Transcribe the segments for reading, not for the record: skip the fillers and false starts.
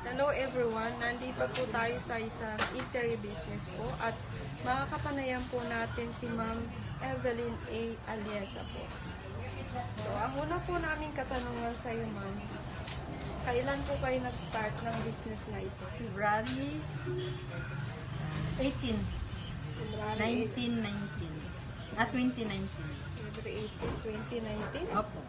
Hello everyone, nandito po tayo sa isang eatery business po at makakapanayan po natin si Ma'am Evelyn A. Aliesa po. So, ang una po naming katanungan sa iyo, Ma'am, kailan po kayo nag-start ng business na ito? February 18, February 1919. 2019. February 18, 2019? Opo.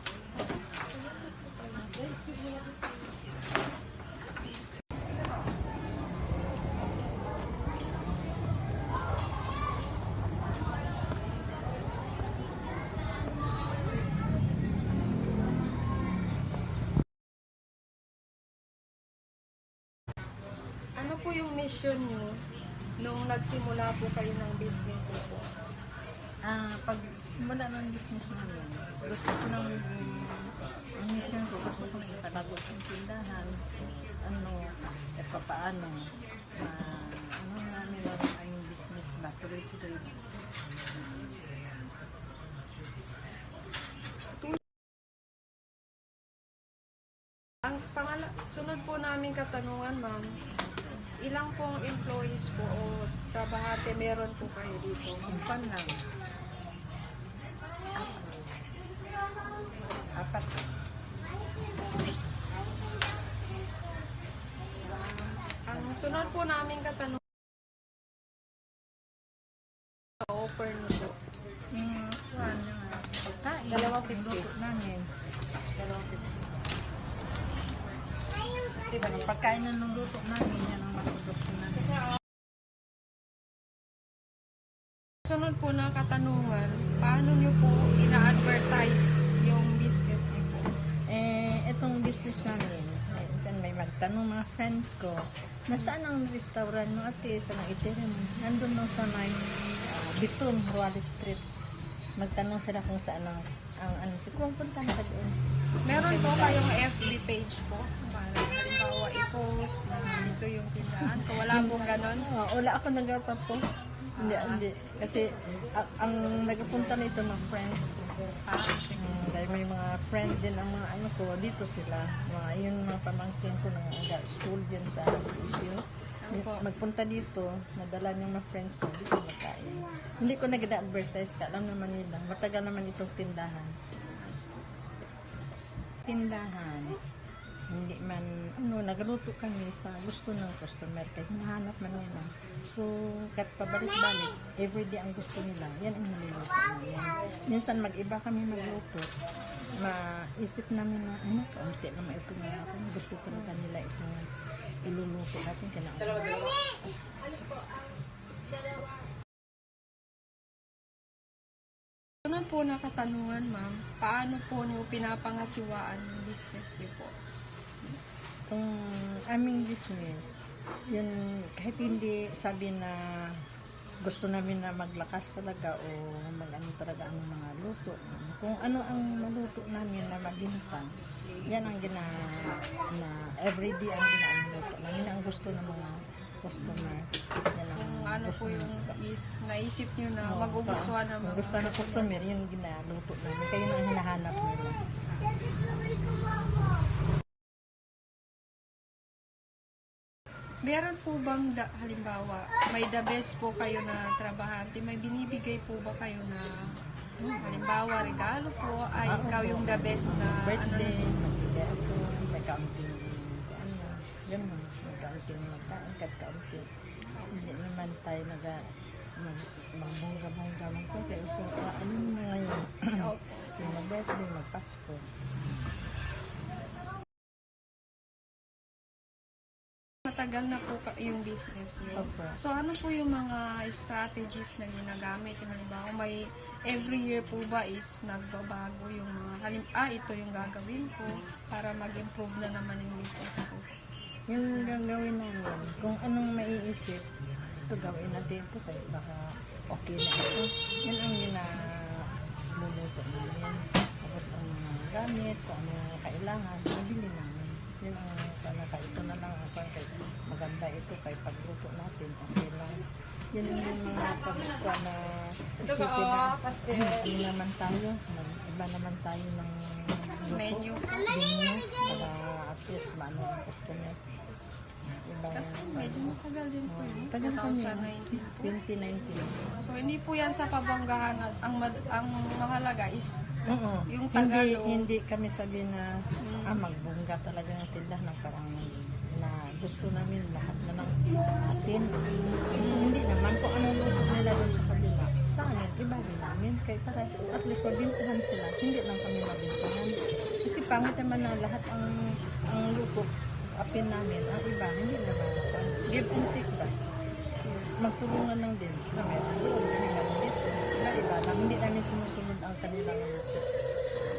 Ano po yung mission nyo nung nagsimula po kayo ng business niyo po? Pag simula ng business namin, gusto ko nang ang mission ko, gusto ko nang ipatago ng tindahan. At paano, ano namin ang business ba, tuloy-tuloy. Ang sunod po namin katanungan, Ma'am, ilang pong employees po o trabahante meron po kayo dito? Simpan lang. Apat. Ang sunod po namin katanungan, offer nyo po. Pagkain. 250. Luto namin. 250. Diba, yung pagkain na nuluto namin, yan ang masugod ko namin. Sunod po na katanungan, paano nyo po ina-advertise yung business nyo po? Itong business namin, minsan may magtanong mga friends ko, nasaan ang restaurant mo ate, sa nang itirin mo? Nandun no sa may Biton, Ruales Street. Magtanong sila kung saan ang siguro punta na doon. Meron po kayong FB page po? Para halimbawa i-post na dito yung tindahan. Kung wala pong ganon. Wala ako nagapa po. Hindi. Kasi ang nagpunta nito mga friends. Sige. Dahil may mga friend din ang mga ano ko, dito sila. Yung mga pamangkin ko na school din sa CSU. Magpunta dito, nadala niyang mga friends na dito makain. Hindi ko nag-advertise ka, alam naman nila. Matagal naman itong tindahan. Hindi man, nagluto kami sa gusto ng customer, kaya hinahanap man nila. So, kahit pabalik-balik, everyday ang gusto nila, yan ang niluluto namin. Minsan mag-iba kami magluto, maisip namin na, kaunti naman ito na natin, gusto talaga nila itong iluluto natin, Sunod po na katanungan, Ma'am, paano po niyo pinapangasiwaan yung business niyo po? Itong aming business, yun, kahit hindi sabi na gusto namin na maglakas talaga o mag-ano talaga ang mga luto. Kung ano ang maluto namin na mabinta, yan ang na everyday ang ginaluto namin, ang gusto ng mga customer. Yan ang Kung ano po yung naisip niyo na magugustuhan ng mga gusto ng customer, yun ang ginaluto namin. Kaya ang hinahanap nila. Meron po bang, halimbawa, may the best po kayo na trabahante, may binibigay po ba kayo na, halimbawa, regalo po, ay ikaw yung the best na, Birthday, magbigay ako, may kaunting, gano'n, may kaunting magkain, kaunti. Hindi naman tayo magbongga-bongga man ko, kaya so, ano naman ngayon, yung mag-birthday, mag-Pasko. matagal na po yung business niyo. Opo. So, ano po yung mga strategies na ginagamit? Yung halimbawa, may every year po ba is nagbabago yung mga, ito yung gagawin ko para mag-improve na naman yung business ko. Yung gagawin namin, kung anong maiisip, ito gawin natin ito, kaya baka okay na ito. Yan ang ginaluluto namin. Tapos ang mga gamit, kung ano yung kailangan, nabili namin. Yun ang ito na lang ako, kaya maganda ito, kaya pagluto natin, okay lang. Yun yung mga pagkuha na isipin na, ano naman tayo, iba naman tayo ng luto, Menu. para at least maano ang customer. Iba Kasi yan. medyo matagal din po yun. Tagal kami. 2019 po. 2019. So, hindi po yan sa pabanggahan. Ang mahalaga is Oo. Yung Hindi, Tagalog. hindi kami sabi na magbungga talaga ng tindahan ng parang na gusto namin lahat na ng atin. Hindi naman kung anong luto nila doon sa kabila. Sa amin, iba din namin. Kaya para at least mabintahan sila. Hindi lang kami mabintahan. Kasi pangit naman na lahat ang luto apin namin. Ang iba, hindi naman. Give and take ba? Magtulungan lang din sila. Meron doon, kami meron dito. Iba lang. Hindi namin sinusunod ang kanilang luto.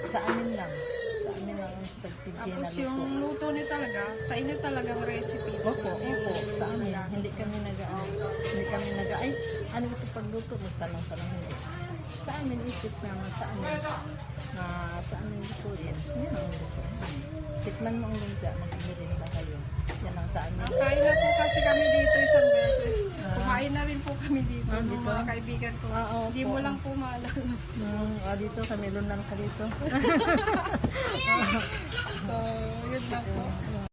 Sa amin lang. Sa amin lang ang strategy na tapos luto. yung luto niyo talaga, sa inyo talagang recipe. Opo, sa amin. Hindi kami ay, ano ito pagluto? Magtanong-tanong hindi. Sa amin, isip naman sa amin, na sa amin lutuin. Yan ang luto. Tikman mo ang lumpia, mag-irinda kayo. Yan ang sa amin. Kain na po kasi kami dito isang beses. Ah. Kumain na rin po kami dito ng dito? mga kaibigan ko. Oo Hindi po. mo lang po maalala. Dito kami, lunan ka dito. So, yun lang po.